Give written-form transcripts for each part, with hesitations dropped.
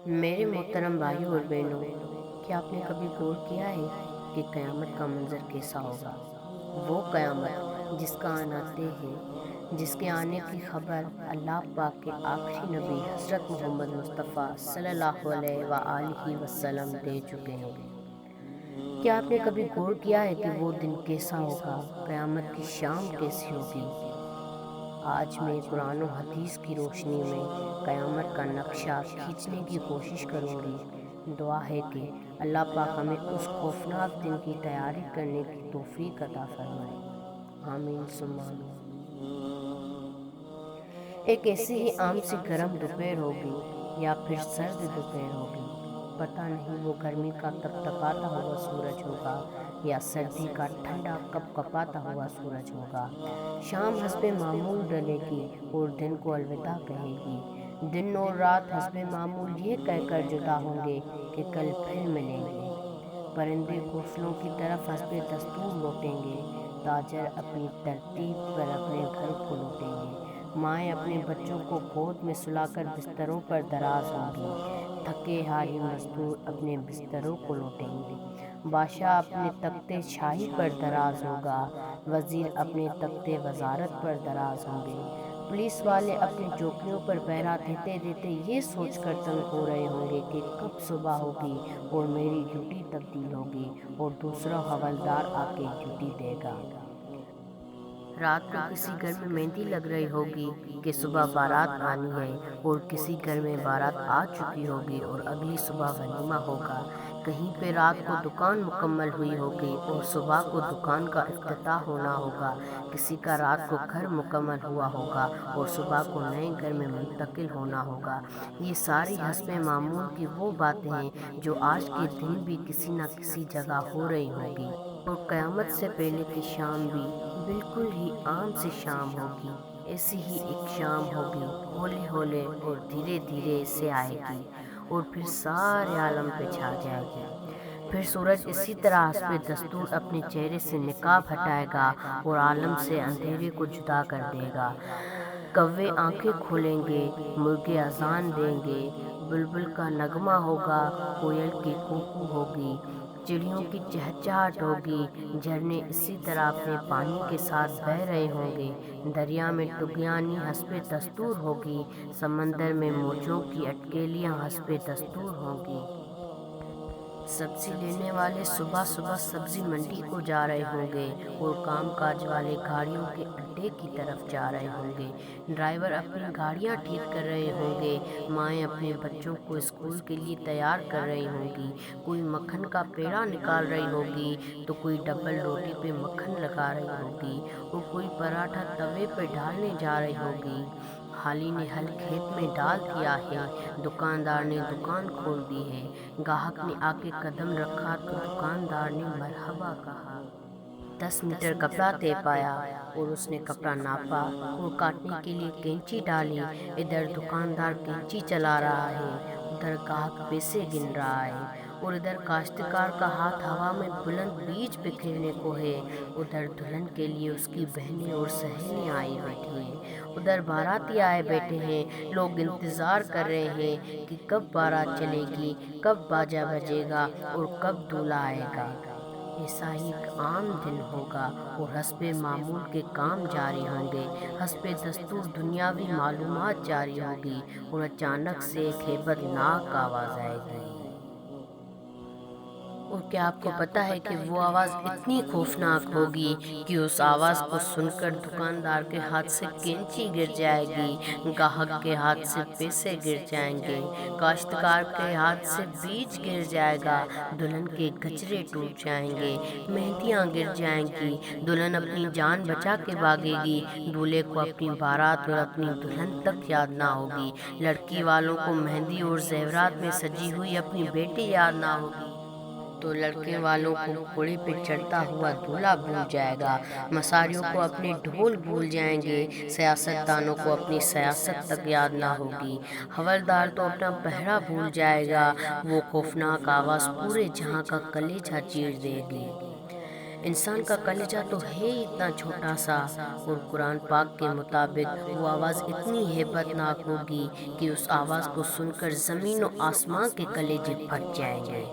میرے محترم بھائیوں اور بہنوں، کیا آپ نے کبھی غور کیا ہے کہ قیامت کا منظر کیسا ہوگا؟ وہ قیامت جس کا آنا طے ہے، جس کے آنے کی خبر اللہ پاک کے آخری نبی حضرت محمد مصطفیٰ صلی اللہ علیہ وآلہ وسلم دے چکے ہیں۔ کیا آپ نے کبھی غور کیا ہے کہ وہ دن کیسا ہوگا؟ قیامت کی شام کیسی ہوگی؟ آج میں قرآن و حدیث کی روشنی میں قیامت کا نقشہ کھینچنے کی کوشش کروں گی۔ دعا ہے کہ اللہ پاک ہمیں اس خوفناک دن کی تیاری کرنے کی توفیق عطا فرمائے، آمین ثم آمین۔ ایک ایسی ہی عام سی گرم دوپہر ہوگی یا پھر سرد دوپہر ہوگی، پتہ نہیں وہ گرمی کا تپتپاتا ہوا سورج ہوگا یا سردی کا ٹھنڈا کپ کپاتا ہوا سورج ہوگا۔ شام حسب معمول ڈلے گی اور دن کو الوداع کہے گی۔ دن اور رات حسب معمول یہ کہہ کر جدا ہوں گے کہ کل پھر ملیں گے۔ پرندے گھونسلوں کی طرف حسب دستور لوٹیں گے، تاجر اپنی ترتیب پر اپنے گھر کو لوٹیں گے، مائیں اپنے بچوں کو گود میں سلا کر بستروں پر دراز ہوں گی، تھکے ہارے مزدور اپنے بستروں کو لوٹیں گے، بادشاہ اپنے تخت شاہی پر دراز ہوگا، وزیر اپنے تخت وزارت پر دراز ہوں گے، پولیس والے اپنی چوکیوں پر پہرا دیتے دیتے یہ سوچ کر تنگ ہو رہے ہوں گے کہ کب صبح ہوگی اور میری ڈیوٹی تبدیل ہوگی اور دوسرا حوالدار آ کے ڈیوٹی دے گا۔ رات کو کسی گھر میں مہندی لگ رہی ہوگی کہ صبح بارات آنی ہے، اور کسی گھر میں بارات آ چکی ہوگی اور اگلی صبح ولیمہ ہوگا۔ کہیں پہ رات کو دکان مکمل ہوئی ہوگی اور صبح کو دکان کا افتتاح ہونا ہوگا، کسی کا رات کو گھر مکمل ہوا ہوگا اور صبح کو نئے گھر میں منتقل ہونا ہوگا۔ یہ ساری حسب معمول کی وہ باتیں ہیں جو آج کے دن بھی کسی نہ کسی جگہ ہو رہی ہوں گی، اور قیامت سے پہلے کی شام بھی بالکل ہی عام سی شام ہوگی۔ ایسی ہی ایک شام ہوگی، ہولے ہولے اور دھیرے دھیرے سے آئے گی اور پھر سارے عالم پہ چھا جائے گی۔ پھر سورج اسی طرح حسب دستور اپنے چہرے سے نقاب ہٹائے گا اور عالم سے اندھیرے کو جدا کر دے گا۔ کوے آنکھیں کھولیں گے، مرغے اذان دیں گے، بلبل کا نغمہ ہوگا، کوئل کی کوکو ہوگی، چڑیوں کی چہچہاٹ ہوگی، جھرنے اسی طرح اپنے پانی کے ساتھ بہہ رہے ہوں گے، دریا میں ٹگیانی حسب دستور ہوگی، سمندر میں موجوں کی اٹکیلیاں حسب دستور ہوں گی۔ سبزی لینے والے صبح صبح سبزی منڈی کو جا رہے ہوں گے اور کام کاج والے گاڑیوں کے اڈے کی طرف جا رہے ہوں گے، ڈرائیور اپنی گاڑیاں ٹھیک کر رہے ہوں گے، مائیں اپنے بچوں کو اسکول کے لیے تیار کر رہی ہوں گی، کوئی مکھن کا پیڑا نکال رہی ہوگی تو کوئی ڈبل روٹی پہ مکھن لگا رہی ہوگی اور کوئی پراٹھا توے پہ ڈالنے جا رہی ہوگی۔ حالی نے ہل کھیت میں ڈال دیا ہے، دکاندار نے دکان کھول دی ہے، گاہک نے آ کے قدم رکھا تو دکاندار نے مرحبا کہا۔ 10 میٹر کپڑا طے پایا اور اس نے کپڑا ناپا اور کاٹنے کے لیے کینچی ڈالی، ادھر دکاندار کینچی چلا رہا ہے، ادھر گاہک پیسے گن رہا ہے، اور ادھر کاشتکار کا ہاتھ ہوا میں بلند بیج بکھیرنے کو ہے، ادھر دلہن کے لیے اس کی بہنیں اور سہیلیاں آئی بیٹھی ہیں، ادھر باراتی آئے بیٹھے ہیں، لوگ انتظار کر رہے ہیں کہ کب بارات چلے گی، کب باجا بجے گا اور کب دولہا آئے گا۔ ایسا ہی ایک عام دن ہوگا اور حسب معمول کے کام جاری ہوں گے، حسب دستور دنیاوی معلومات جاری ہوگی، اور اچانک سے ایک ہیبت ناک آواز آئے گی۔ اور کیا آپ کو پتہ ہے کہ وہ آواز اتنی خوفناک ہوگی کہ اس آواز کو سن کر دکاندار کے ہاتھ سے کینچی گر جائے گی، گاہک کے ہاتھ سے پیسے گر جائیں گے، کاشتکار کے ہاتھ سے بیج گر جائے گا، دلہن کے گجرے ٹوٹ جائیں گے، مہندیاں گر جائیں گی، دلہن اپنی جان بچا کے بھاگے گی، دولہے کو اپنی بارات اور اپنی دلہن تک یاد نہ ہوگی، لڑکی والوں کو مہندی اور زیورات میں سجی ہوئی اپنی بیٹی یاد نہ ہوگی، تو لڑکے والوں کو گھوڑے پہ چڑھتا ہوا دولہا بھول جائے گا، مساریوں کو اپنے ڈھول بھول جائیں گے، سیاست دانوں کو اپنی سیاست تک یاد نہ ہوگی، حوالدار تو اپنا پہرا بھول جائے گا۔ وہ خوفناک آواز پورے جہاں کا کلیجہ چیر دے گی۔ انسان کا کلیجہ تو ہے اتنا چھوٹا سا، اور قرآن پاک کے مطابق وہ آواز اتنی ہیبت ناک ہوگی کہ اس آواز کو سن کر زمین و آسمان کے کلیجے پھٹ جائیں گے،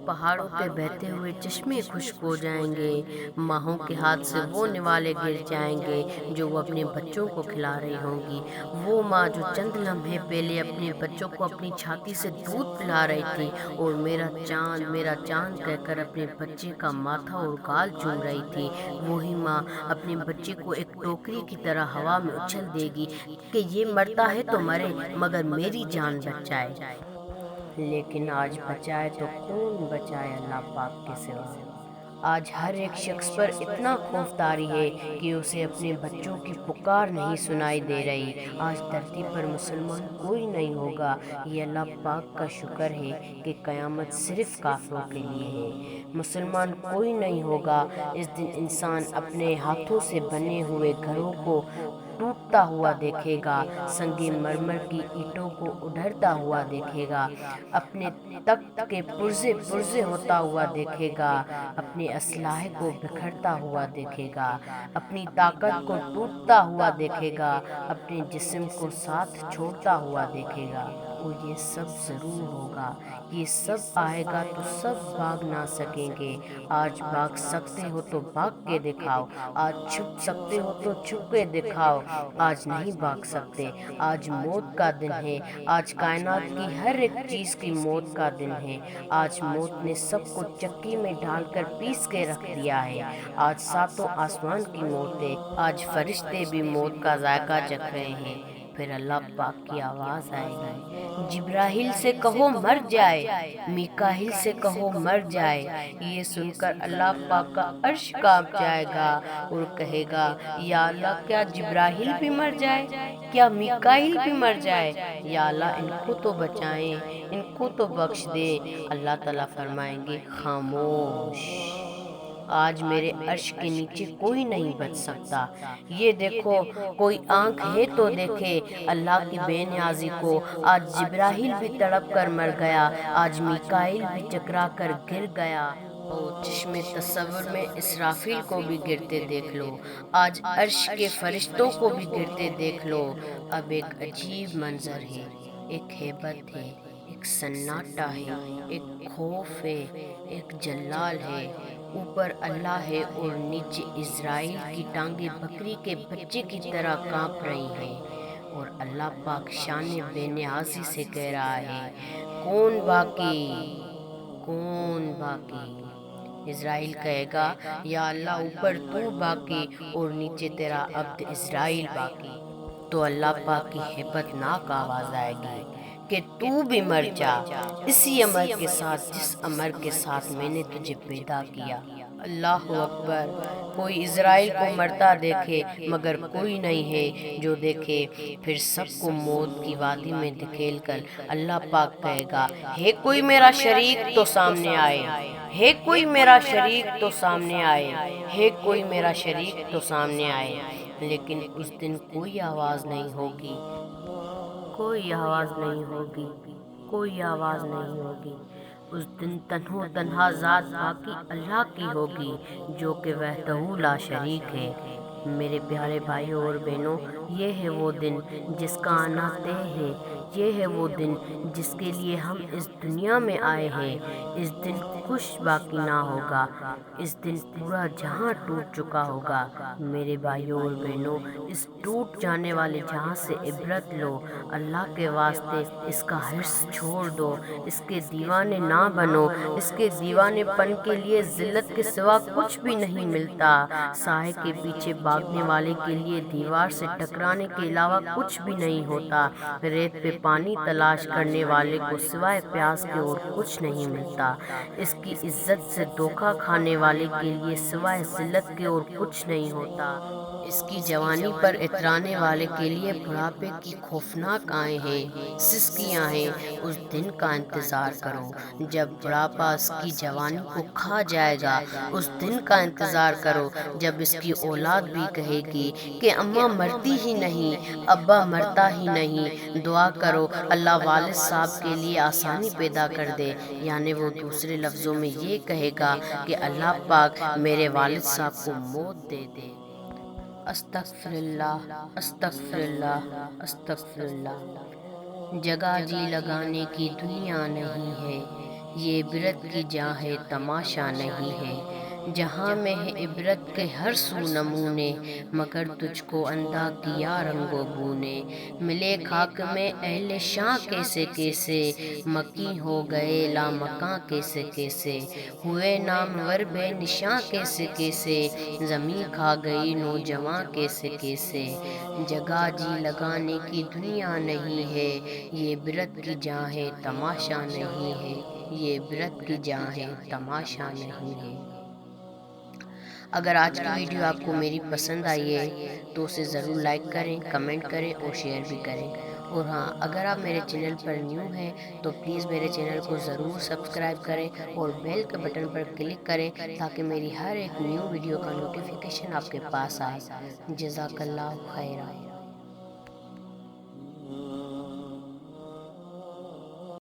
پہاڑوں پہ بہتے ہوئے چشمے خشک ہو جائیں گے، ماہوں کے ہاتھ سے وہ نوالے گر جائیں گے جو وہ اپنے بچوں کو کھلا رہی ہوں گی، وہ ماں جو چند لمحے پہلے اپنے بچوں کو اپنی چھاتی سے دودھ پلا رہی تھی اور میرا چاند کہہ کر اپنے بچے کا ماتھا اور گال چوم رہی تھی، وہی ماں اپنے بچے کو ایک ٹوکری کی طرح ہوا میں اچھل دے گی کہ یہ مرتا ہے تو مرے مگر میری جان بچائے۔ لیکن آج بچائے تو کون بچائے اللہ پاک کے سوا؟ آج ہر ایک شخص پر اتنا خوف طاری ہے کہ اسے اپنے بچوں کی پکار نہیں سنائی دے رہی۔ آج دھرتی پر مسلمان کوئی نہیں ہوگا، یہ اللہ پاک کا شکر ہے کہ قیامت صرف کافروں کے لیے ہے۔ مسلمان کوئی نہیں ہوگا، اس دن انسان اپنے ہاتھوں سے بنے ہوئے گھروں کو ٹوٹتا ہوا دیکھے گا، سنگ مرمر کی اینٹوں کو ادھڑتا ہوا دیکھے گا، اپنے تخت کے پرزے ہوتا ہوا دیکھے گا، اپنے اسلحے کو بکھرتا ہوا دیکھے گا، اپنی طاقت کو ٹوٹتا ہوا دیکھے گا، اپنے جسم کو ساتھ چھوڑتا ہوا دیکھے گا، اور یہ سب ضرور ہوگا، یہ سب آئے گا تو سب بھاگ نہ سکیں گے۔ آج بھاگ سکتے ہو تو بھاگ کے دکھاؤ، آج چھپ سکتے ہو تو چھپ کے دکھاؤ، آج نہیں بھاگ سکتے، آج موت کا دن ہے، آج کائنات کی ہر ایک چیز کی موت کا دن ہے، آج موت نے سب کو چکی میں ڈال کر پیس کے رکھ دیا ہے، آج ساتوں آسمان کی موت ہے، آج فرشتے بھی موت کا ذائقہ چکھ رہے ہیں۔ پھر اللہ پاک کی آواز آئے گی، جبرائیل سے کہو مر جائے، میکائیل سے کہو مر جائے، یہ سن کر اللہ پاک کا عرش کانپ جائے گا اور کہے گا یا اللہ کیا جبرائیل بھی مر جائے، کیا میکائیل بھی مر جائے، یا اللہ ان کو تو بچائیں، ان کو تو بخش دے۔ اللہ تعالیٰ فرمائیں گے خاموش، آج میرے عرش کے نیچے کوئی نہیں بچ سکتا، یہ دیکھو کوئی آنکھ ہے تو دیکھے اللہ کی بے نیازی کو، آج جبرائیل بھی تڑپ کر مر گیا، آج میکائیل بھی چکرا کر گر گیا، اور چشم تصور میں اسرافیل کو بھی گرتے دیکھ لو، آج عرش کے فرشتوں کو بھی گرتے دیکھ لو۔ اب ایک عجیب منظر ہے، ایک ہیبت ہے، ایک سناٹا ہے، ایک خوف ہے، ایک جلال ہے، اوپر اللہ ہے اور نیچے عزرائیل کی ٹانگیں بکری کے بچے کی طرح کانپ رہی ہیں، اور اللہ پاک شان بے نیازی سے کہہ رہا ہے کون باقی، کون باقی؟ عزرائیل کہے گا یا اللہ اوپر تو باقی اور نیچے تیرا عبد عزرائیل باقی، تو اللہ پاک کی ہیبت ناک آواز آئے گی کہ تو بھی مر جا، اسی امر کے ساتھ جس امر کے ساتھ میں نے تجھے پیدا کیا۔ اللہ اکبر، کوئی عزرائیل کو مرتا دیکھے مگر کوئی نہیں ہے جو دیکھے، پھر سب کو موت کی وادی میں دھکیل کر اللہ پاک کہے گا ہے کوئی میرا شریک تو سامنے آئے، ہے کوئی میرا شریک تو سامنے آئے، ہے کوئی میرا شریک تو سامنے آئے، لیکن اس دن کوئی آواز نہیں ہوگی، کوئی آواز نہیں ہوگی، کوئی آواز نہیں ہوگی، اس دن تنہا ذات باقی اللہ کی ہوگی جو کہ وحدہ لا شریک ہے۔ میرے پیارے بھائیوں اور بہنوں، یہ ہے وہ دن جس کا آنا طے ہے، یہ ہے وہ دن جس کے لیے ہم اس دنیا میں آئے ہیں۔ اس دن کچھ باقی نہ ہوگا، اس دن پورا جہاں ٹوٹ چکا ہوگا۔ میرے بھائیوں اور بہنوں، اس ٹوٹ جانے والے جہاں سے عبرت لو، اللہ کے واسطے اس کا حرص چھوڑ دو، اس کے دیوانے نہ بنو، اس کے دیوانے پن کے لیے ذلت کے سوا کچھ بھی نہیں ملتا، سائے کے پیچھے بھاگنے والے کے لیے دیوار سے ٹکرانے کے علاوہ کچھ بھی نہیں ہوتا، ریت پہ پانی تلاش کرنے والے کو سوائے پیاس کے اور کچھ نہیں ملتا، اس کی عزت سے دھوکہ کھانے والے کے لیے سوائے ذلت کے اور کچھ نہیں ہوتا۔ اس کی جوانی پر اترانے والے کے لیے بڑھاپے کی خوفناک آہیں ہیں، سسکیاں ہیں۔ اس دن کا انتظار کرو جب بڑھاپا اس کی جوانی کو کھا جائے گا۔ اس دن کا انتظار کرو جب اس کی اولاد بھی کہے گی کہ اماں مرتی ہی نہیں، ابا مرتا ہی نہیں۔ دعا کرو اللہ والد صاحب کے لیے آسانی پیدا کر دے، یعنی وہ دوسرے لفظوں میں یہ کہے گا کہ اللہ پاک میرے والد صاحب کو موت دے دے۔ استغفر اللہ، استغفر اللہ، استغفر اللہ۔ جگہ جی لگانے کی دنیا نہیں ہے، یہ عبرت کی جا ہے تماشا نہیں ہے۔ جہاں میں ہے عبرت کے ہر سو نمونے، مگر تجھ کو اندھا کیا رنگ و بو نے۔ ملے خاک میں اہل شاں کیسے کیسے، مکی ہو گئے لامکاں کیسے کیسے۔ ہوئے نامور بے نشاں کیسے کیسے، زمیں کھا گئی نوجواں کیسے کیسے۔ جگہ جی لگانے کی دنیا نہیں ہے، یہ عبرت کی جا ہے تماشا نہیں ہے، یہ عبرت کی جا ہے تماشا نہیں ہے۔ اگر آج کی ویڈیو آپ کو میری پسند آئی ہے تو اسے ضرور لائک کریں، کمنٹ کریں اور شیئر بھی کریں۔ اور ہاں، اگر آپ میرے چینل پر نیو ہیں تو پلیز میرے چینل کو ضرور سبسکرائب کریں اور بیل کے بٹن پر کلک کریں تاکہ میری ہر ایک نیو ویڈیو کا نوٹیفیکیشن آپ کے پاس آئے۔ جزاک اللہ خیرہ۔